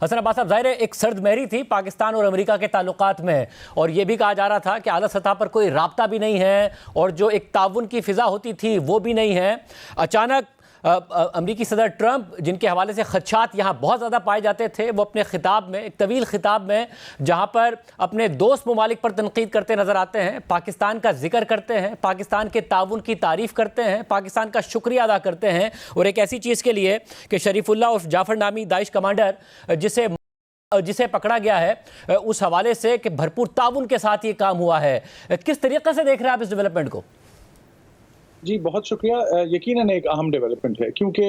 हसन अब्बास साहब, ज़ाहिर है एक सर्द महरी थी पाकिस्तान और अमेरिका के ताल्लुकात में, और ये भी कहा जा रहा था कि आला सतह पर कोई राब्ता भी नहीं है और जो एक ताउन की फ़िज़ा होती थी वो भी नहीं है। अचानक अमेरिकी सदर ट्रंप, जिनके हवाले से खदशात यहाँ बहुत ज़्यादा पाए जाते थे, वो अपने खिताब में, एक तवील खिताब में जहाँ पर अपने दोस्त ममालिक पर तनकीद करते नज़र आते हैं, पाकिस्तान का जिक्र करते हैं, पाकिस्तान के ताउन की तारीफ़ करते हैं, पाकिस्तान का शुक्रिया अदा करते हैं, और एक ऐसी चीज़ के लिए कि शरीफुल्लाह उर्फ जाफ़र नामी दाइश कमांडर जिसे पकड़ा गया है, उस हवाले से कि भरपूर ताउन के साथ ये काम हुआ है। किस तरीके से देख रहे हैं आप इस डेवलपमेंट को? जी, बहुत शुक्रिया। यकीनन एक अहम डेवलपमेंट है, क्योंकि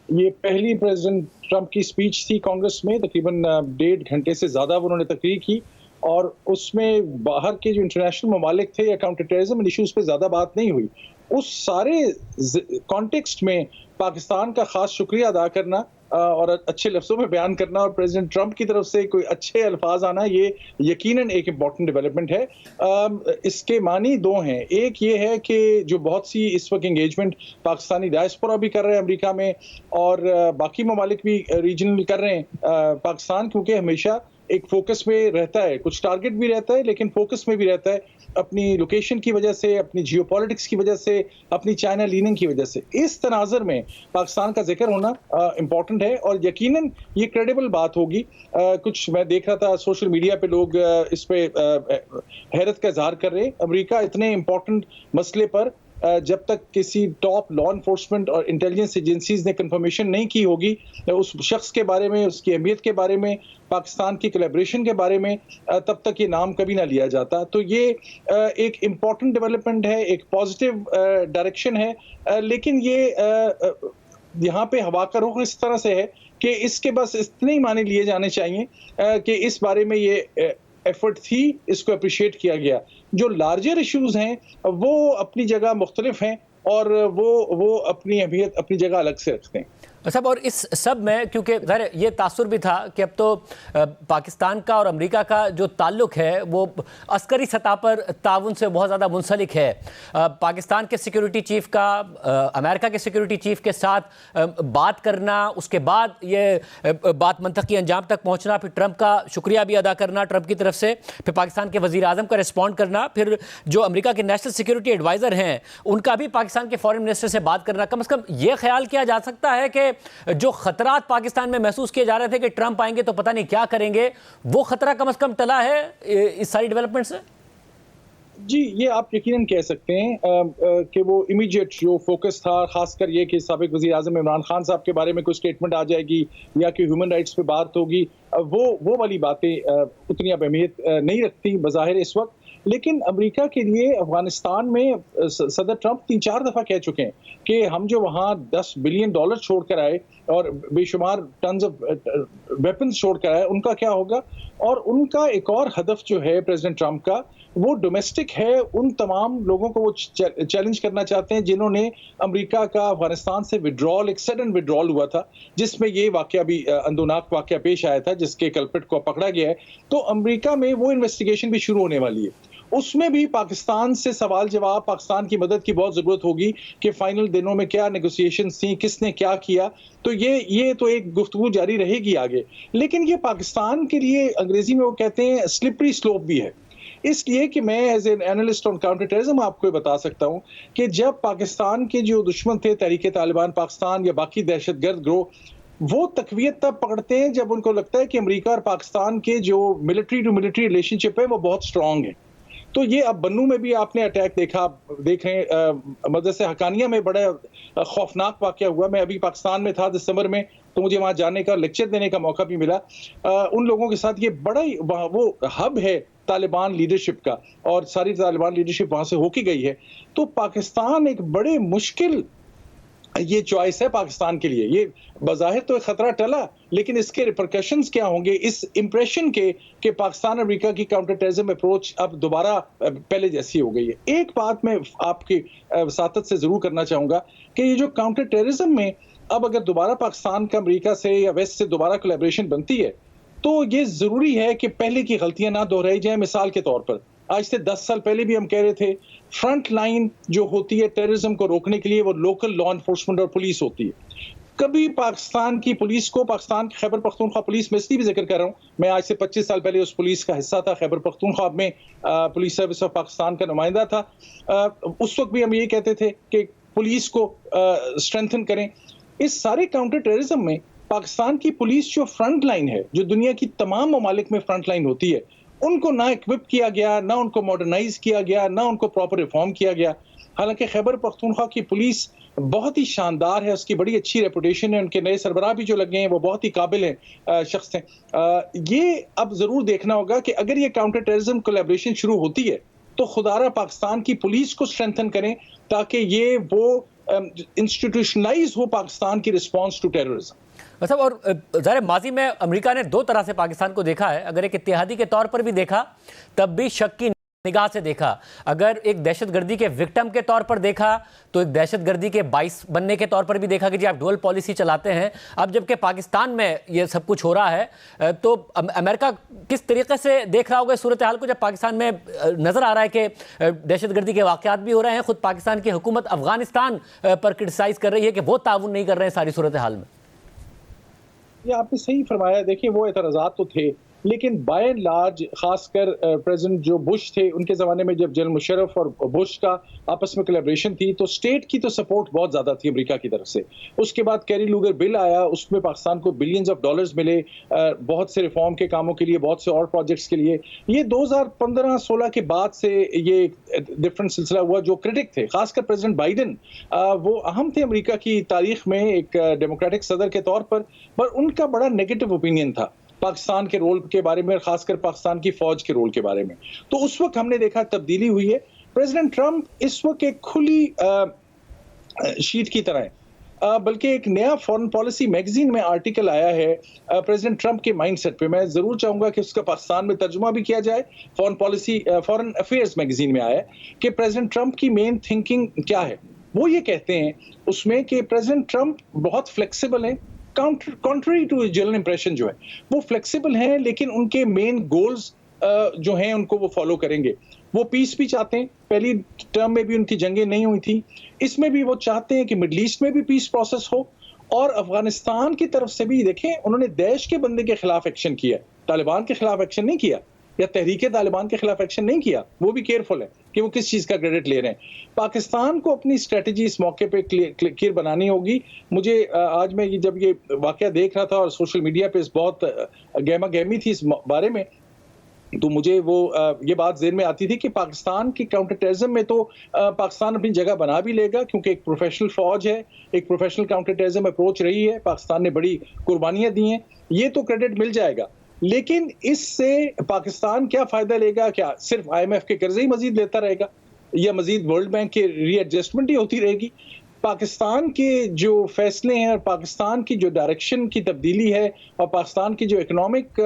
ये पहली प्रेसिडेंट ट्रंप की स्पीच थी कांग्रेस में। तकरीबन 1.5 घंटे से ज़्यादा उन्होंने तकरीर की, और उसमें बाहर के जो इंटरनेशनल ममालिक थे या काउंटर टेररिज्म इशूज़ पे ज़्यादा बात नहीं हुई। उस सारे कॉन्टेक्स्ट में पाकिस्तान का ख़ास शुक्रिया अदा करना और अच्छे लफ्ज़ों में बयान करना और प्रेसिडेंट ट्रंप की तरफ से कोई अच्छे अल्फाज आना, ये यकीनन एक इम्पॉर्टेंट डेवलपमेंट है। इसके मानी दो हैं। एक ये है कि जो बहुत सी इस वक्त एंगेजमेंट पाकिस्तानी डायस्पोरा भी कर रहे हैं अमेरिका में, और बाकी ममालिक भी रीजनल कर रहे हैं पाकिस्तान, क्योंकि हमेशा एक फोकस में रहता है, कुछ टारगेट भी रहता है लेकिन फोकस में भी रहता है, अपनी लोकेशन की वजह से, अपनी जियोपॉलिटिक्स की वजह से, अपनी चाइना लीनिंग की वजह से। इस तनाज़ुर में पाकिस्तान का जिक्र होना इम्पॉर्टेंट है, और यकीनन ये क्रेडिबल बात होगी। कुछ मैं देख रहा था सोशल मीडिया पे लोग इस पे हैरत का इजहार कर रहे हैं। अमेरिका इतने इम्पॉर्टेंट मसले पर जब तक किसी टॉप लॉ इन्फोर्समेंट और इंटेलिजेंस एजेंसीज ने कंफर्मेशन नहीं की होगी उस शख्स के बारे में, उसकी अहमियत के बारे में, पाकिस्तान की कोलैबोरेशन के बारे में, तब तक ये नाम कभी ना लिया जाता। तो ये एक इम्पॉर्टेंट डेवलपमेंट है, एक पॉजिटिव डायरेक्शन है, लेकिन ये यहाँ पे हवा का रुख इस तरह से है कि इसके बस इतने ही माने लिए जाने चाहिए कि इस बारे में ये एफर्ट थी, इसको अप्रिशिएट किया गया। जो लार्जर इश्यूज हैं वो अपनी जगह मुख्तलिफ हैं, और वो अपनी अहमियत अपनी जगह अलग से रखते हैं। सब, और इस सब में क्योंकि ज़ाहिर ये तासुर भी था कि अब तो पाकिस्तान का और अमेरिका का जो ताल्लुक है वो अस्करी सतह पर ताउन से बहुत ज़्यादा मुंसलिक है। पाकिस्तान के सिक्योरिटी चीफ का अमेरिका के सिक्योरिटी चीफ के साथ बात करना, उसके बाद ये बात मंतकी अंजाम तक पहुँचना, फिर ट्रंप का शुक्रिया भी अदा करना ट्रंप की तरफ से, फिर पाकिस्तान के वज़ीर आज़म का रिस्पॉन्ड करना, फिर जो अमेरिका के नेशनल सिक्योरिटी एडवाइज़र हैं उनका भी पाकिस्तान के फॉरेन मिनिस्टर से बात करना। कम से कम ये ख्याल किया जा सकता है कि जो खतरात पाकिस्तान में महसूस किए जा रहे थे कि ट्रंप आएंगे तो पता नहीं क्या करेंगे, वो खतरा कम से कम टला है इस सारी डेवलपमेंट से? जी, ये आप यकीनन कह सकते हैं कि वो इमीडिएट जो फोकस था, खासकर ये कि साबिक वज़ीर आज़म इमरान खान साहब के बारे में कोई स्टेटमेंट आ जाएगी या कि ह्यूमन राइट्स पे बात होगी, वो वाली बातें उतनी अब अहमियत नहीं रखती बज़ाहिर इस वक्त। लेकिन अमेरिका के लिए अफगानिस्तान में सदर ट्रंप 3-4 दफ़ा कह चुके हैं कि हम जो वहाँ $10 बिलियन छोड़कर आए और बेशुमार टन्स ऑफ वेपन्स छोड़कर आए, उनका क्या होगा। और उनका एक और हदफ जो है प्रेसिडेंट ट्रंप का, वो डोमेस्टिक है। उन तमाम लोगों को वो चैलेंज करना चाहते हैं जिन्होंने अमेरिका का अफगानिस्तान से विड्रॉल, एक सडन विड्रॉल हुआ था, जिसमें ये वाकया भी अंदोनाक वाकया पेश आया था, जिसके कल्प्रिट को पकड़ा गया है। तो अमेरिका में वो इन्वेस्टिगेशन भी शुरू होने वाली है। उसमें भी पाकिस्तान से सवाल जवाब, पाकिस्तान की मदद की बहुत ज़रूरत होगी कि फाइनल दिनों में क्या नेगोशिएशंस थी, किसने क्या किया। तो ये तो एक गुफ्तगू जारी रहेगी आगे। लेकिन ये पाकिस्तान के लिए अंग्रेजी में वो कहते हैं स्लिपरी स्लोप भी है, इसलिए कि मैं as an analyst on counter terrorism आपको बता सकता हूं कि जब पाकिस्तान के जो दुश्मन थे, तहरीके तालिबान पाकिस्तान या बाकी दहशतगर्द ग्रोह, वो तकवीयत तब पकड़ते हैं जब उनको लगता है कि अमेरिका और पाकिस्तान के जो मिलिट्री टू मिलिट्री रिलेशनशिप है वो बहुत स्ट्रांग है। तो ये अब बन्नू में भी आपने अटैक देख रहे हैं। मदरसे हकानिया में बड़ा खौफनाक वाकया हुआ। मैं अभी पाकिस्तान में था दिसंबर में, तो मुझे वहाँ जाने का, लेक्चर देने का मौका भी मिला उन लोगों के साथ। ये बड़ा ही वो हब है तालिबान लीडरशिप का, और सारी तालिबान लीडरशिप वहाँ से होके गई है। तो पाकिस्तान एक बड़े मुश्किल ये चॉइस है पाकिस्तान के लिए। ये बज़ाहिर तो एक खतरा टला, लेकिन इसके रिपरकशंस क्या होंगे, इस इंप्रेशन के कि पाकिस्तान अमेरिका की काउंटर टेररिज्म अप्रोच अब दोबारा पहले जैसी हो गई है। एक बात मैं आपकी वसातत से जरूर करना चाहूंगा कि ये जो काउंटर टेररिज्म में अब अगर दोबारा पाकिस्तान का अमेरिका से या वेस्ट से दोबारा कोलैबोरेशन बनती है, तो ये जरूरी है कि पहले की गलतियां ना दोहराई जाए। मिसाल के तौर पर आज से 10 साल पहले भी हम कह रहे थे, फ्रंट लाइन जो होती है टेररिज्म को रोकने के लिए वो लोकल लॉ एनफोर्समेंट और पुलिस होती है। कभी पाकिस्तान की पुलिस को, पाकिस्तान की खैबर पख्तूनख्वा पुलिस में इसलिए भी जिक्र कर रहा हूँ, मैं आज से 25 साल पहले उस पुलिस का हिस्सा था, खैबर पख्तूनख्वा में पुलिस सर्विस ऑफ पाकिस्तान का नुमाइंदा था। उस वक्त भी हम ये कहते थे कि पुलिस को स्ट्रेंथन करें। इस सारे काउंटर टेररिज्म में पाकिस्तान की पुलिस जो फ्रंट लाइन है, जो दुनिया की तमाम ममालिक में फ्रंट लाइन होती है, उनको ना इक्विप किया गया, ना उनको मॉडर्नाइज किया गया, ना उनको प्रॉपर रिफॉर्म किया गया। हालांकि खैबर पख्तूनख्वा की पुलिस बहुत ही शानदार है, उसकी बड़ी अच्छी रेपुटेशन है, उनके नए सरबराह भी जो लगे हैं वो बहुत ही काबिल हैं शख्स हैं। ये अब जरूर देखना होगा कि अगर ये काउंटर टेररिज्म कोलैबोरेशन शुरू होती है तो खुदारा पाकिस्तान की पुलिस को स्ट्रेंथन करें ताकि ये वो इंस्टीट्यूशनलाइज हो पाकिस्तान की रिस्पॉन्स टू टेररिज्म। मतलब और ज़ाहिर माजी में अमेरिका ने दो तरह से पाकिस्तान को देखा है। अगर एक इत्तेहादी के तौर पर भी देखा तब भी शक की निगाह से देखा, अगर एक दहशतगर्दी के विक्टिम के तौर पर देखा तो एक दहशतगर्दी के बाइस बनने के तौर पर भी देखा कि जी आप डुअल पॉलिसी चलाते हैं। अब जबकि पाकिस्तान में ये सब कुछ हो रहा है तो अमेरिका किस तरीके से देख रहा होगा इस सूरत हाल को, जब पाकिस्तान में नज़र आ रहा है कि दहशतगर्दी के वाक़यात भी हो रहे हैं, खुद पाकिस्तान की हुकूमत अफगानिस्तान पर क्रिटिसाइज़ कर रही है कि वो ताउन नहीं कर रहे हैं सारी सूरत हाल में। ये आपने सही फरमाया। देखिए वो एतराज़ात तो थे, लेकिन बाय एंड लार्ज खासकर प्रेसिडेंट जो बुश थे उनके ज़माने में जब जनरल मुशर्रफ और बुश का आपस में कोलैबोरेशन थी तो स्टेट की तो सपोर्ट बहुत ज़्यादा थी अमेरिका की तरफ से। उसके बाद कैरी लूगर बिल आया, उसमें पाकिस्तान को बिलियंस ऑफ डॉलर्स मिले बहुत से रिफॉर्म के कामों के लिए, बहुत से और प्रोजेक्ट्स के लिए। ये 2015-16 के बाद से ये डिफरेंट सिलसिला हुआ। जो क्रिटिक थे खासकर प्रेसिडेंट बाइडन, वो अहम थे अमेरिका की तारीख में एक डेमोक्रेटिक सदर के तौर पर उनका बड़ा नेगेटिव ओपिनियन था पाकिस्तान के रोल के बारे में, खासकर पाकिस्तान की फौज के रोल के बारे में। तो उस वक्त हमने देखा तब्दीली हुई है। प्रेसिडेंट ट्रंप इस वक्त एक खुली शीट की तरह है, बल्कि एक नया फॉरेन पॉलिसी मैगजीन में आर्टिकल आया है प्रेसिडेंट ट्रंप के माइंडसेट पे। मैं जरूर चाहूंगा कि उसका पाकिस्तान में तर्जुमा भी किया जाए। फॉरेन अफेयर्स मैगजीन में आया है कि प्रेसिडेंट ट्रंप की मेन थिंकिंग क्या है। वो ये कहते हैं उसमें कि प्रेसिडेंट ट्रंप बहुत फ्लेक्सिबल है, कॉन्ट्ररी टू जनरल इंप्रेशन जो है वो फ्लेक्सिबल हैं, लेकिन उनके मेन गोल्स जो हैं उनको वो फॉलो करेंगे। वो पीस भी चाहते हैं, पहली टर्म में भी उनकी जंगें नहीं हुई थी, इसमें भी वो चाहते हैं कि मिडल ईस्ट में भी पीस प्रोसेस हो। और अफगानिस्तान की तरफ से भी देखें, उन्होंने दैश के बंदे के खिलाफ एक्शन किया, तालिबान के खिलाफ एक्शन नहीं किया या तहरीके तालिबान के खिलाफ एक्शन नहीं किया। वो भी केयरफुल है कि वो किस चीज़ का क्रेडिट ले रहे हैं। पाकिस्तान को अपनी स्ट्रेटजी इस मौके पे क्लियर बनानी होगी। मुझे आज मैं जब ये वाकया देख रहा था और सोशल मीडिया पे बहुत गहमा गहमी थी इस बारे में, तो मुझे वो ये बात ज़हन में आती थी कि पाकिस्तान की काउंटर टेररिज्म में तो पाकिस्तान अपनी जगह बना भी लेगा, क्योंकि एक प्रोफेशनल फौज है, एक प्रोफेशनल काउंटर टेररिज्म अप्रोच रही है, पाकिस्तान ने बड़ी कुर्बानियां दी हैं, ये तो क्रेडिट मिल जाएगा। लेकिन इससे पाकिस्तान क्या फायदा लेगा? क्या सिर्फ IMF के कर्जे ही मजीद लेता रहेगा या मजीद वर्ल्ड बैंक के रीएडजस्टमेंट ही होती रहेगी? पाकिस्तान के जो फैसले हैं और पाकिस्तान की जो डायरेक्शन की तब्दीली है और पाकिस्तान की जो इकोनॉमिक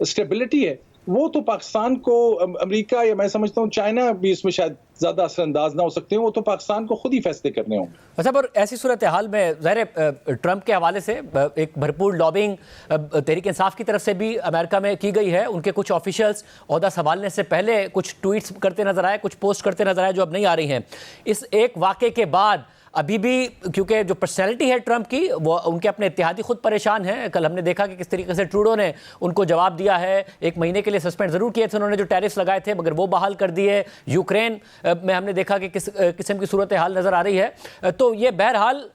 स्टेबिलिटी है, वो तो पाकिस्तान को अमेरिका या मैं समझता हूँ चाइना भी इसमें शायद ज़्यादा असरअंदाज ना हो सकते हैं। वो तो पाकिस्तान को खुद ही फैसले करने होंगे। अच्छा, पर ऐसी सूरत हाल में ज़ाहिर ट्रंप के हवाले से एक भरपूर लॉबिंग तहरीक इंसाफ की तरफ से भी अमेरिका में की गई है। उनके कुछ ऑफिशियल्स ओहदा संभालने से पहले कुछ ट्वीट्स करते नजर आए, कुछ पोस्ट करते नजर आए जो अब नहीं आ रही हैं। इस एक वाक़े के बाद अभी भी क्योंकि जो पर्सनैलिटी है ट्रंप की, वो उनके अपने इत्तेहादी खुद परेशान हैं। कल हमने देखा कि किस तरीके से ट्रूडो ने उनको जवाब दिया है। 1 महीने के लिए सस्पेंड ज़रूर किए थे उन्होंने जो टैरिफ्स लगाए थे, मगर वो बहाल कर दिए। यूक्रेन में हमने देखा कि किस किस्म की सूरत हाल नज़र आ रही है। तो ये बहरहाल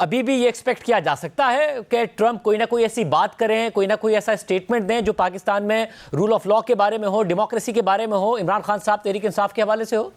अभी भी ये एक्सपेक्ट किया जा सकता है कि ट्रंप कोई ना कोई ऐसी बात करें, कोई ना कोई ऐसा स्टेटमेंट दें जो पाकिस्तान में रूल ऑफ लॉ के बारे में हो, डेमोक्रेसी के बारे में हो, इमरान खान साहब तहरीक इंसाफ के हवाले से हो।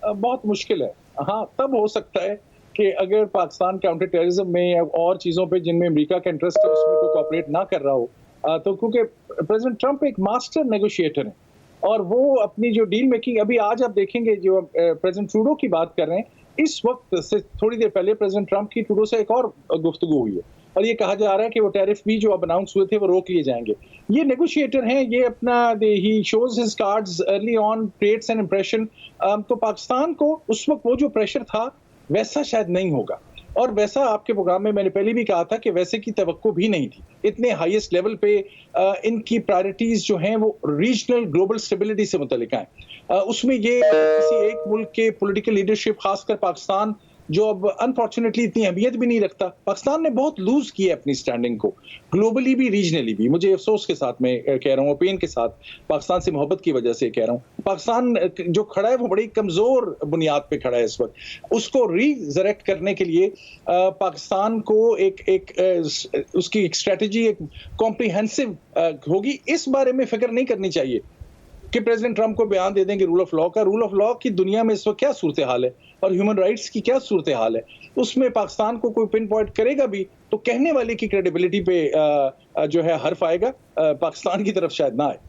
बहुत मुश्किल है। हाँ, तब हो सकता है कि अगर पाकिस्तान काउंटर टेररिज्म में या और चीज़ों पे जिनमें अमेरिका का इंटरेस्ट है उसमें कोई कोऑपरेट ना कर रहा हो, तो क्योंकि प्रेसिडेंट ट्रंप एक मास्टर नेगोशिएटर है और वो अपनी जो डील मेकिंग, अभी आज आप देखेंगे जो प्रेसिडेंट ट्रूडो की बात कर रहे हैं, इस वक्त से थोड़ी देर पहले प्रेसिडेंट ट्रंप की ट्रूडो से एक और गुफ्तगू हुई है और ये कहा जा रहा है कि वो टैरिफ भी जो अब अनाउंस हुए थे वो रोक लिए जाएंगे। ये नेगोशिएटर हैं, ये अपना ही shows his cards early on, creates an impression. तो पाकिस्तान को उस वक्त वो जो प्रेशर था वैसा शायद नहीं होगा, और वैसा आपके प्रोग्राम में मैंने पहले भी कहा था कि वैसे की तवक्को भी नहीं थी। इतने हाईएस्ट लेवल पे इनकी प्रायोरिटीज जो हैं वो रीजनल ग्लोबल स्टेबिलिटी से मुतल्लिक हैं। उसमें ये किसी एक मुल्क के पॉलिटिकल लीडरशिप, खासकर पाकिस्तान जो अब अनफॉर्चुनेटली इतनी अहमियत भी नहीं रखता। पाकिस्तान ने बहुत लूज की है अपनी स्टैंडिंग को, ग्लोबली भी, रीजनली भी। मुझे अफसोस के साथ मैं कह रहा हूँ, पेन के साथ, पाकिस्तान से मोहब्बत की वजह से कह रहा हूँ। पाकिस्तान जो खड़ा है वो बड़ी कमजोर बुनियाद पे खड़ा है इस वक्त। उसको रीजरेक्ट करने के लिए पाकिस्तान को उसकी एक स्ट्रेटजी, एक कॉम्प्रिहेंसिव होगी। इस बारे में फिक्र नहीं करनी चाहिए कि प्रेसिडेंट ट्रंप को बयान दे देंगे रूल ऑफ लॉ की दुनिया में इस वक्त क्या सूरत हाल है और ह्यूमन राइट्स की क्या सूरत हाल है। उसमें पाकिस्तान को कोई पिन पॉइंट करेगा भी तो कहने वाले की क्रेडिबिलिटी पे जो है हर्फ आएगा, पाकिस्तान की तरफ शायद ना आए।